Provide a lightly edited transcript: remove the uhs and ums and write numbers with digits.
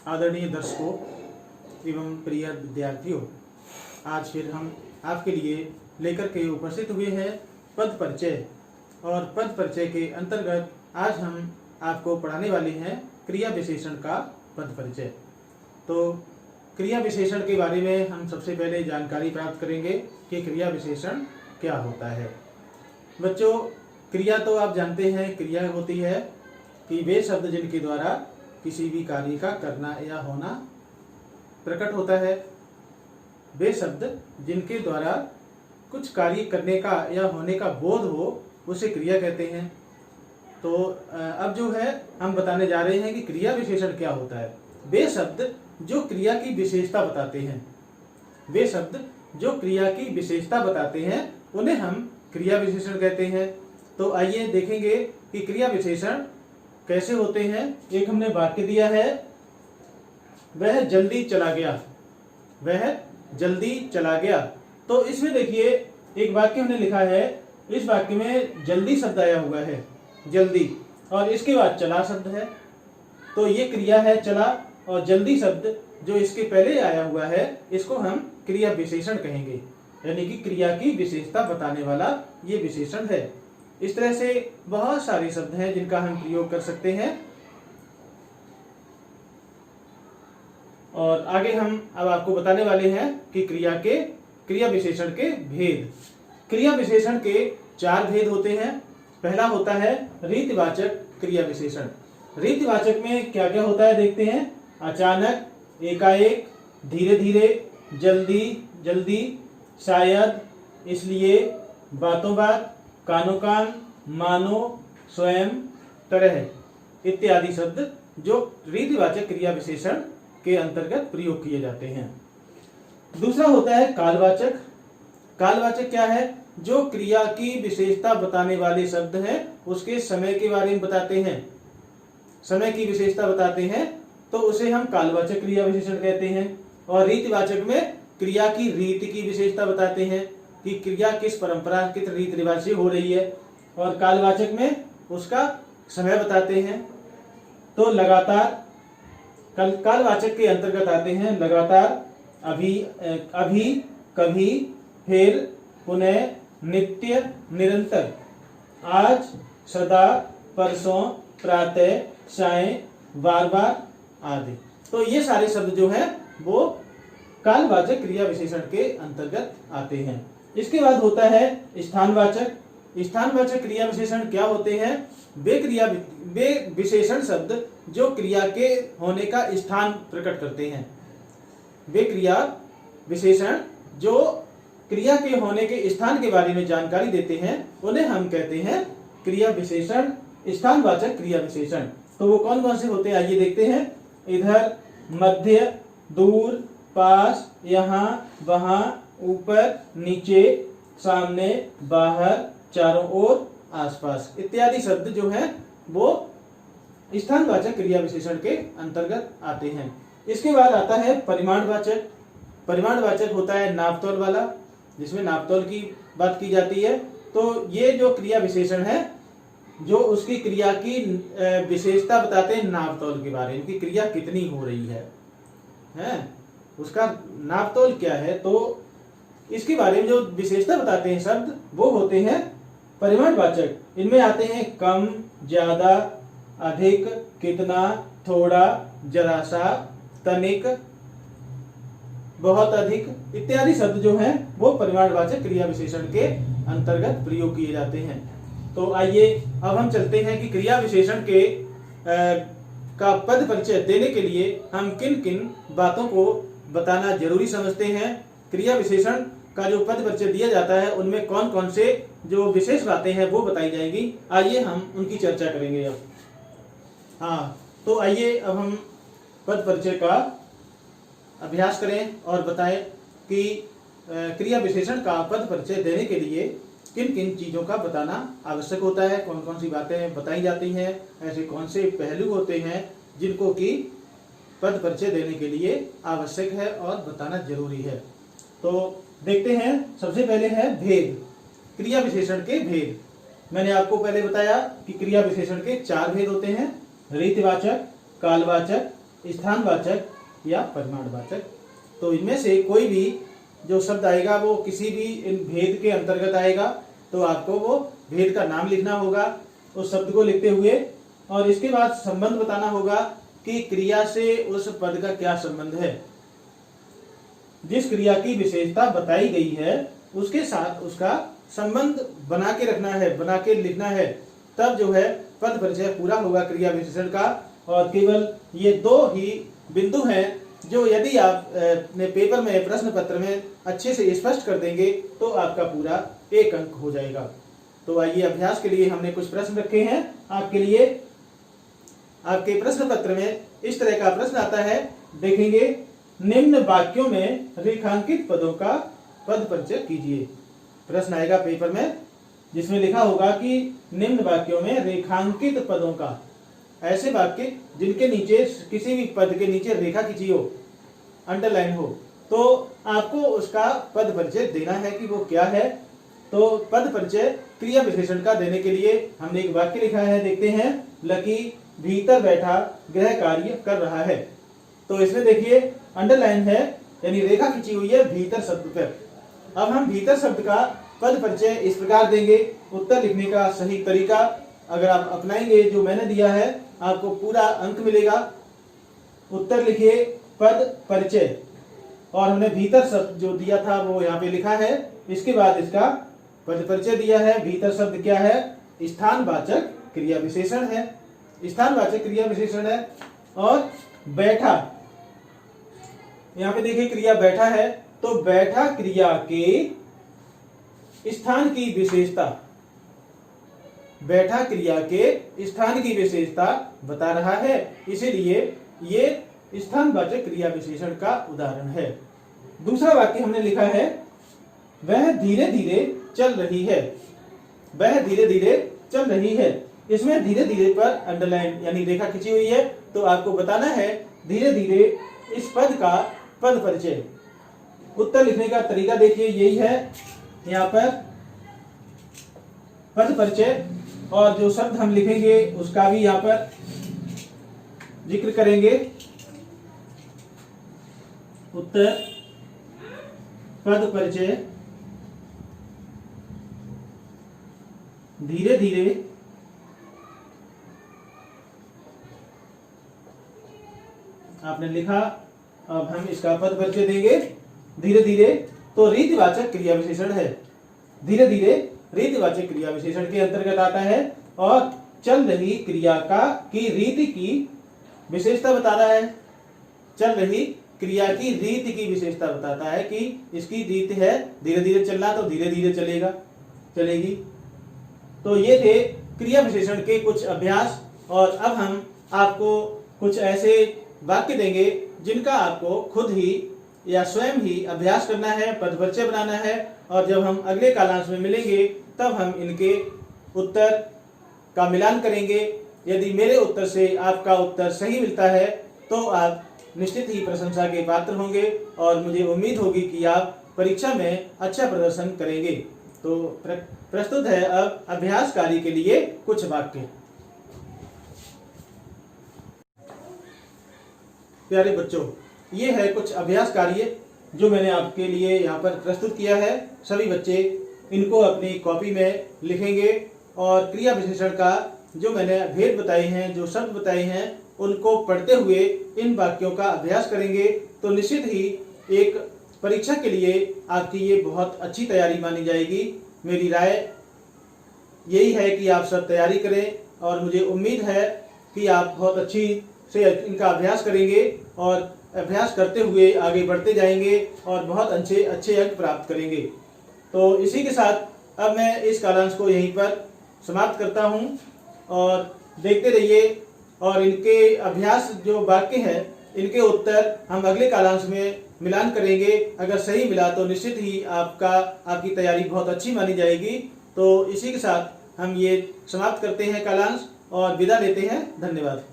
आदरणीय दर्शकों एवं प्रिय विद्यार्थियों, आज फिर हम आपके लिए लेकर के उपस्थित हुए हैं पद परिचय। और पद परिचय के अंतर्गत आज हम आपको पढ़ाने वाले हैं क्रिया विशेषण का पद परिचय। तो क्रिया विशेषण के बारे में हम सबसे पहले जानकारी प्राप्त करेंगे कि क्रिया विशेषण क्या होता है। बच्चों, क्रिया तो आप जानते हैं, क्रिया होती है कि वे शब्द जिनके द्वारा किसी भी कार्य का करना या होना प्रकट होता है। वे शब्द जिनके द्वारा कुछ कार्य करने का या होने का बोध हो उसे क्रिया कहते हैं। तो अब जो है हम बताने जा रहे हैं कि क्रिया विशेषण क्या होता है। वे शब्द जो क्रिया की विशेषता बताते हैं, वे शब्द जो क्रिया की विशेषता बताते हैं उन्हें हम क्रिया विशेषण कहते हैं। तो आइए देखेंगे कि क्रिया विशेषण कैसे होते हैं। एक हमने वाक्य दिया है, वह जल्दी चला गया, वह जल्दी चला गया। तो इसमें देखिए एक वाक्य हमने लिखा है, इस वाक्य में जल्दी शब्द आया हुआ है, जल्दी, और इसके बाद चला शब्द है। तो ये क्रिया है चला, और जल्दी शब्द जो इसके पहले आया हुआ है इसको हम क्रिया विशेषण कहेंगे, यानी कि क्रिया की विशेषता बताने वाला ये विशेषण है। इस तरह से बहुत सारे शब्द हैं जिनका हम प्रयोग कर सकते हैं। और आगे हम अब आपको बताने वाले हैं कि क्रिया विशेषण के भेद। क्रिया विशेषण के 4 भेद होते हैं। पहला होता है रीतिवाचक क्रिया विशेषण। रीतिवाचक में क्या क्या होता है देखते हैं। अचानक, एकाएक, धीरे धीरे, जल्दी जल्दी, शायद, इसलिए, बातों बात, कानो कान, मानो, स्वयं, तरह इत्यादि शब्द जो रीतिवाचक क्रिया विशेषण के अंतर्गत प्रयोग किए जाते हैं। दूसरा होता है कालवाचक। कालवाचक क्या है? जो क्रिया की विशेषता बताने वाले शब्द हैं उसके समय के बारे में बताते हैं, समय की विशेषता बताते हैं, तो उसे हम कालवाचक क्रिया विशेषण कहते हैं। और रीतिवाचक में क्रिया की रीति की विशेषता बताते हैं कि क्रिया किस परंपरा, किस रीति रिवाज से हो रही है। और कालवाचक में उसका समय बताते हैं। तो लगातार कालवाचक के अंतर्गत आते हैं लगातार, अभी, कभी, फिर, पुनः, नित्य, निरंतर, आज, सदा, परसों, प्रातः, सायं, बार बार आदि। तो ये सारे शब्द जो हैं वो कालवाचक क्रिया विशेषण के अंतर्गत आते हैं। इसके बाद होता है स्थानवाचक। स्थानवाचक क्रिया विशेषण क्या होते हैं? वे विशेषण शब्द जो क्रिया के होने का स्थान प्रकट करते हैं। वे क्रिया विशेषण जो क्रिया के होने के स्थान के बारे में जानकारी देते हैं उन्हें हम कहते हैं क्रिया विशेषण, स्थानवाचक क्रिया विशेषण। तो वो कौन कौन से होते हैं आइए देखते हैं। इधर, मध्य, दूर, पास, यहाँ, वहां, ऊपर, नीचे, सामने, बाहर, चारों ओर, आसपास इत्यादि शब्द जो हैं वो स्थानवाचक क्रिया विशेषण के अंतर्गत आते हैं। इसके बाद आता है परिमाणवाचक। परिमाणवाचक होता है नापतोल वाला, जिसमें नापतोल की बात की जाती है। तो ये जो क्रिया विशेषण है जो उसकी क्रिया की विशेषता बताते हैं नापतोल के बारे में कि क्रिया कितनी हो रही है, उसका नापतोल क्या है। तो इसके बारे में जो विशेषता बताते हैं शब्द वो होते हैं परिमाणवाचक। इनमें आते हैं कम, ज्यादा, अधिक, कितना, थोड़ा, जरा सा, तनिक, बहुत अधिक इत्यादि शब्द जो हैं वो परिमाणवाचक क्रिया विशेषण के अंतर्गत प्रयोग किए जाते हैं। तो आइए अब हम चलते हैं कि क्रिया विशेषण के का पद परिचय देने के लिए हम किन किन बातों को बताना जरूरी समझते हैं। क्रिया विशेषण का जो पद परिचय दिया जाता है उनमें कौन कौन से जो विशेष बातें हैं वो बताई जाएंगी। आइए हम उनकी चर्चा करेंगे अब। हाँ, तो आइए अब हम पद परिचय का अभ्यास करें और बताएं कि क्रिया विशेषण का पद परिचय देने के लिए किन किन चीजों का बताना आवश्यक होता है, कौन कौन सी बातें बताई जाती हैं, ऐसे कौन से पहलू होते हैं जिनको कि पद परिचय देने के लिए आवश्यक है और बताना जरूरी है। तो देखते हैं, सबसे पहले है भेद, क्रिया विशेषण के भेद। मैंने आपको पहले बताया कि क्रिया विशेषण के 4 भेद होते हैं, रीतिवाचक, कालवाचक, स्थानवाचक या परिमाणवाचक। तो इनमें से कोई भी जो शब्द आएगा वो किसी भी इन भेद के अंतर्गत आएगा, तो आपको वो भेद का नाम लिखना होगा उस शब्द को लिखते हुए, और इसके बाद संबंध बताना होगा कि क्रिया से उस पद का क्या संबंध है। जिस क्रिया की विशेषता बताई गई है उसके साथ उसका संबंध बना के रखना है, बना के लिखना है, तब जो है पद परिचय पूरा होगा क्रिया विशेषण का। और केवल ये दो ही बिंदु हैं जो यदि आप अपने पेपर में, प्रश्न पत्र में अच्छे से स्पष्ट कर देंगे तो आपका पूरा 1 अंक हो जाएगा। तो आइए अभ्यास के लिए हमने कुछ प्रश्न रखे हैं आपके लिए। आपके प्रश्न पत्र में इस तरह का प्रश्न आता है, देखेंगे, निम्न वाक्यों में रेखांकित पदों का पद परिचय कीजिए। प्रश्न आएगा पेपर में जिसमें लिखा होगा कि निम्न वाक्यों में रेखांकित पदों का, ऐसे वाक्य जिनके नीचे किसी भी पद के नीचे रेखा खींची हो, अंडरलाइन हो, तो आपको उसका पद परिचय देना है कि वो क्या है। तो पद परिचय क्रिया विशेषण का देने के लिए हमने एक वाक्य लिखा है, देखते हैं। लकी भीतर बैठा गृह कार्य कर रहा है। तो इसमें देखिए अंडरलाइन है, यानी रेखा खींची हुई है भीतर शब्द पर। अब हम भीतर शब्द का पद परिचय इस प्रकार देंगे। उत्तर लिखने का सही तरीका अगर आप अपनाएंगे जो मैंने दिया है, आपको पूरा अंक मिलेगा। उत्तर लिखिए पद परिचय, और हमने भीतर शब्द जो दिया था वो यहाँ पे लिखा है। इसके बाद इसका पद परिचय दिया है। भीतर शब्द क्या है? स्थानवाचक क्रिया विशेषण है, स्थानवाचक क्रिया विशेषण है। और बैठा, यहाँ पे देखिए क्रिया बैठा है, तो बैठा क्रिया के स्थान की विशेषता, बैठा क्रिया के स्थान की विशेषता बता रहा है, इसीलिए ये स्थानवाचक क्रिया विशेषण का उदाहरण है। दूसरा वाक्य हमने लिखा है, वह धीरे धीरे चल रही है। वह धीरे धीरे चल रही है, इसमें धीरे धीरे पर अंडरलाइन यानी रेखा खींची हुई है, तो आपको बताना है धीरे धीरे इस पद का पद परिचय। उत्तर लिखने का तरीका देखिए यही है, यहाँ पर पद परिचय, और जो शब्द हम लिखेंगे उसका भी यहाँ पर जिक्र करेंगे। उत्तर पद परिचय धीरे धीरे आपने लिखा। अब हम इसका पद परिचय देंगे धीरे धीरे। तो रीतिवाचक क्रिया विशेषण है, धीरे धीरे रीतिवाचक क्रिया विशेषण के अंतर्गत आता है, और चल रही क्रिया की रीति की विशेषता बता रहा है। चल रही क्रिया की रीति की विशेषता बताता है कि इसकी रीति है धीरे धीरे चलना, तो धीरे धीरे चलेगी। तो ये थे क्रिया विशेषण के कुछ अभ्यास, और अब हम आपको कुछ ऐसे वाक्य देंगे जिनका आपको खुद ही या स्वयं ही अभ्यास करना है, पद परिचय बनाना है, और जब हम अगले कालांश में मिलेंगे तब हम इनके उत्तर का मिलान करेंगे। यदि मेरे उत्तर से आपका उत्तर सही मिलता है तो आप निश्चित ही प्रशंसा के पात्र होंगे, और मुझे उम्मीद होगी कि आप परीक्षा में अच्छा प्रदर्शन करेंगे। तो प्रस्तुत है अब अभ्यास कार्य के लिए कुछ वाक्य। प्यारे बच्चों, ये है कुछ अभ्यास कार्य जो मैंने आपके लिए यहाँ पर प्रस्तुत किया है। सभी बच्चे इनको अपनी कॉपी में लिखेंगे, और क्रिया विशेषण का जो मैंने भेद बताए हैं, जो शब्द बताए हैं, उनको पढ़ते हुए इन वाक्यों का अभ्यास करेंगे। तो निश्चित ही एक परीक्षा के लिए आपकी ये बहुत अच्छी तैयारी मानी जाएगी। मेरी राय यही है कि आप सब तैयारी करें, और मुझे उम्मीद है कि आप बहुत अच्छी से इनका अभ्यास करेंगे, और अभ्यास करते हुए आगे बढ़ते जाएंगे और बहुत अच्छे अंक प्राप्त करेंगे। तो इसी के साथ अब मैं इस कालांश को यहीं पर समाप्त करता हूं, और देखते रहिए, और इनके अभ्यास जो वाक्य हैं इनके उत्तर हम अगले कालांश में मिलान करेंगे। अगर सही मिला तो निश्चित ही आपकी तैयारी बहुत अच्छी मानी जाएगी। तो इसी के साथ हम ये समाप्त करते हैं कालांश और विदा लेते हैं। धन्यवाद।